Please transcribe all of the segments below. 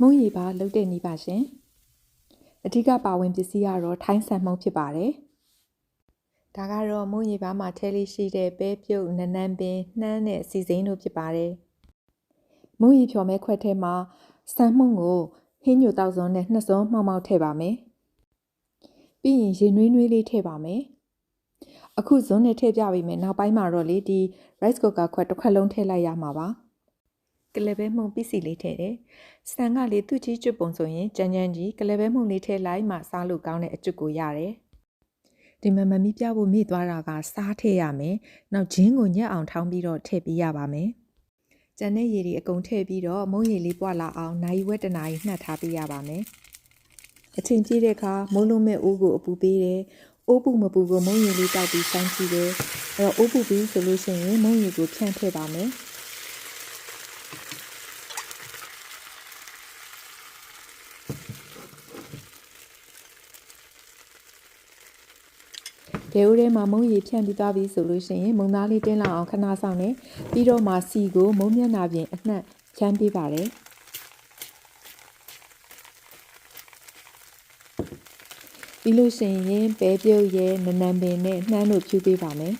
မုံရီပါလုတ်တဲ့နီးပါရှင်အဓိကပါဝင်ပစ္စည်းကတော့ထိုင်းဆန်မှုန့်ဖြစ်ပါတယ်ဒါကတော့မုံရီပါမှာထဲလေးရှိတဲ့ပဲပြုတ်နနန်းပင်နှမ်းနဲ့စီစိမ်းတို့ဖြစ်ပါတယ်မုံရီဖြော်မဲခွက်ထဲမှာဆန်မှုန့်ကိုဟင်းညိုတောက်စုံနဲ့နှစ်စုံမှောက်မှောက်ထည့်ပါမယ်ပြီးရင်ရေနွေးနွေးလေးထည့်ပါမယ်အခုဇွန်းနဲ့ထည့်ပြပေးမယ်နောက်ပိုင်းမှာတော့လေဒီ rice cooker ခွက်တစ်ခွက်လုံးထည့်လိုက်ရမှာပါကလပဲမှုန့်ပစ္စည်းလေးထည့်တယ်ဆန်ကလေသူ့ကြီးကျွတ်ပုံဆိုရင်ကြမ်းကြမ်းကြီးကလပဲမှုန့်လေးထည့်လိုက်မှစားလို့ကောင်းတဲ့အကျွတ်ကိုရတယ်ဒီမှာမမီးပြဖို့မေ့သွားတာကစားထည့်ရမယ်နောက်ဂျင်းကိုညက်အောင်ထောင်းပြီးတော့ထည့်ပေးရပါမယ်ကျန်တဲ့ရည်တွေအကုန်ထည့်ပြီးတော့မုံရည်လေးပွားလာအောင်နိုင်ဝက်တနားကြီးနှက်ထားပေးရပါမယ်အချိန်ပြည့်တဲ့အခါမိုးလုံးမဲ့အိုးကိုအပူပေးတယ်အိုးပူမပူကိုမုံရည်လေးတောက်ပြီးစိုင်းကြည့်တယ်အဲ့တော့အိုးပူပြီးဆိုလို့ရှိရင်မုံရည်ကိုဖြန့်ထည့်ပါမယ်ဒေဦးထဲမှာမုံရည်ဖြန့်ပြီးသွားပြီဆိုလို့ရှိရင်မုံသားလေးတင်းလောက်အောင်ခဏဆောင်နေပြီးတော့မှစီကိုမုံမျက်နှာပြင်အနှံ့ချမ်းပေးပါတယ်ပြီးလို့ရှိရင်ပဲပြုတ်ရဲ့နနံပင်နဲ့နှမ်းတို့ဖြူပေးပါမယ်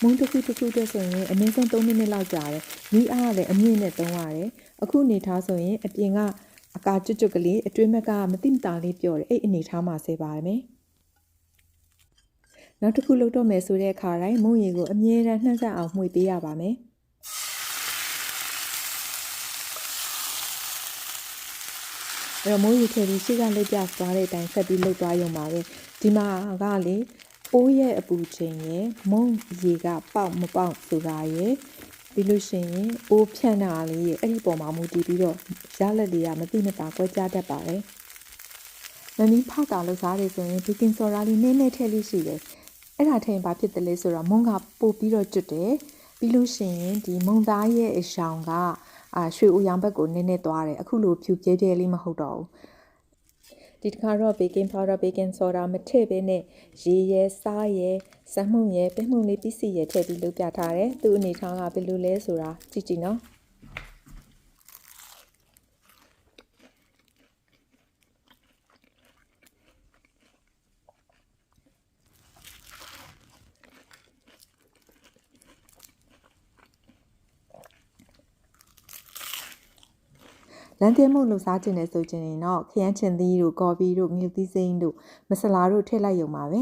မုံတစ်ခုတစ်ခုတည်းဆိုရင်အနည်းဆုံး3မိနစ်လောက်ကြာတယ်မိအားလည်းအမြင့်နဲ့သုံးရတယ်အခုအနေထားဆိုရင်အပြင်ကအကာကျွတ်ကျွတ်ကလေးအတွင်းဘက်ကမတိမတာလေးပြောတယ်အဲ့အနေထားမှာဆေးပါမယ်နောက်တစ်ခုလုပ်တော့မယ်ဆိုတဲ့အခါတိုင်းမုံရည်ကိုအမြဲတမ်းနှံ့ဆက်အောင်မှွေပေးရပါမယ်အဲ့တော့မုံရည်ထည့်ပြီးရှေ့ကလက်ပြသွားတဲ့အတိုင်းဆက်ပြီးလုပ်သွားရုံပါပဲဒီမှာကလေအိုးရဲ့အပူချိန်ရယ်မုံရည်ကပေါက်မပေါက်ဆိုတာရယ်ပြီးလို့ရှိရင်အိုးဖြန့်တာလေးရယ်အဲ့ဒီပုံမှာမူတည်ပြီးတော့ရလက်တွေကမတိမတာကွဲပြားတတ်ပါတယ်မမီးဖောက်တာလို့စားတယ်ဆိုရင်ဘေကင်ဆိုဒါလေးနည်းနည်းထည့်လို့ရှိတယ်အဲ့ဒါထည့်ရင်ဘာဖြစ်တယ်လဲဆိုတော့မုံကပို့ပြီးတော့ကျွတ်တယ်ပြီးလို့ရှိရင်ဒီမုံသားရဲ့အရောင်ကရွှေအိုရောင်ဘက်ကိုနည်းနည်းသွားတယ်အခုလိုဖြူပြဲပြဲလေးမဟုတ်တော့ဘူးဒီတစ်ခါတော့ဘေကင်ပေါဒါဘေကင်ဆိုဒါမထည့်ဘဲနဲ့ရေရယ်စားရယ်စက်မှုန့်ရယ်ပဲမှုန့်လေးပစ္စည်းရယ်ထည့်ပြီးလုပ်ပြထားတယ်သူ့အနေထားကဘယ်လိုလဲဆိုတာကြည့်ကြည့်နော်လမ်းသေးမှုလှူစားခြင်းနဲ့ဆိုခြင်းရင်တော့ခရမ်းချင်သီးတို့ကော်ဖီတို့ငရုတ်သီးစိမ်းတို့မဆလာတို့ထည့်လိုက်ရုံပါပဲ